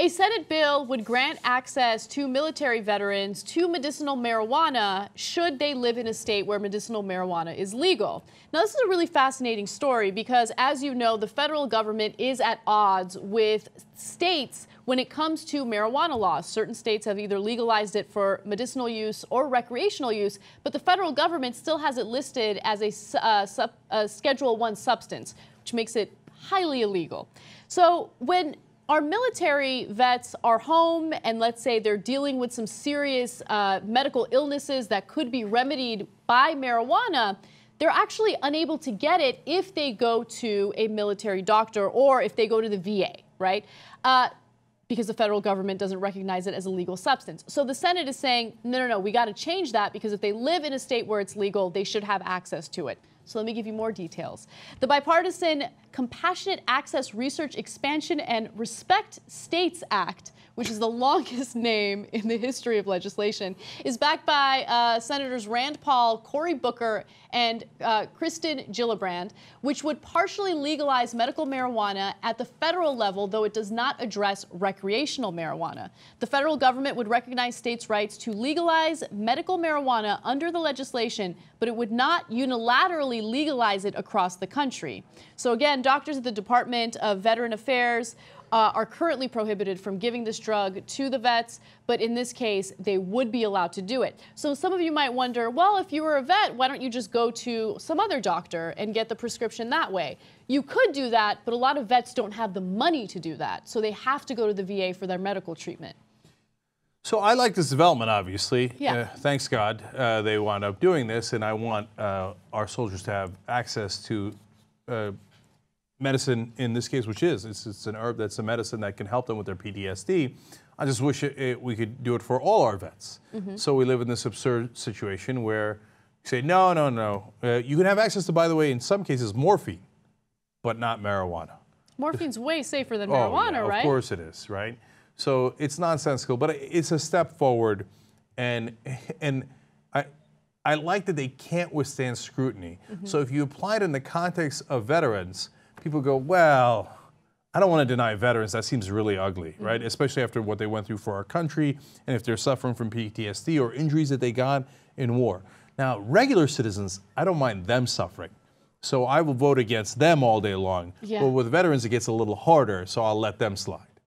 A Senate bill would grant access to military veterans to medicinal marijuana should they live in a state where medicinal marijuana is legal. Now, this is a really fascinating story because, as you know, the federal government is at odds with states when it comes to marijuana laws. Certain states have either legalized it for medicinal use or recreational use, but the federal government still has it listed as a Schedule I substance, which makes it highly illegal. So when our military vets are home and let's say they're dealing with some serious medical illnesses that could be remedied by marijuana, they're actually unable to get it if they go to a military doctor or if they go to the VA, right? Because the federal government doesn't recognize it as a legal substance. So the Senate is saying, no, we got to change that because if they live in a state where it's legal, they should have access to it. So let me give you more details. The bipartisan Compassionate Access Research Expansion and Respect States Act, which is the longest name in the history of legislation, is backed by Senators Rand Paul, Cory Booker, and Kristen Gillibrand, which would partially legalize medical marijuana at the federal level, though it does not address recreational marijuana. The federal government would recognize states' rights to legalize medical marijuana under the legislation, but it would not unilaterally legalize it across the country. So again, doctors at the Department of Veteran Affairs are currently prohibited from giving this drug to the vets, but in this case, they would be allowed to do it. So some of you might wonder, well, if you were a vet, why don't you just go to some other doctor and get the prescription that way? You could do that, but a lot of vets don't have the money to do that, so they have to go to the VA for their medical treatment. So I like this development, obviously. Yeah. Thanks God they wound up doing this, and I want our soldiers to have access to medicine in this case, which is it's an herb that's a medicine that can help them with their PTSD. I just wish we could do it for all our vets. So we live in this absurd situation where you say, no. You can have access to, by the way, in some cases, morphine, but not marijuana. Morphine's way safer than marijuana, right? Of course it is, right? So it's nonsensical, but it's a step forward, and I like that they can't withstand scrutiny. So if you apply it in the context of veterans, people go, well, I don't want to deny veterans. That seems really ugly, right? Especially after what they went through for our country, and if they're suffering from PTSD or injuries that they got in war. Now, regular citizens, I don't mind them suffering. So I will vote against them all day long. Yeah. But with veterans, it gets a little harder, so I'll let them slide.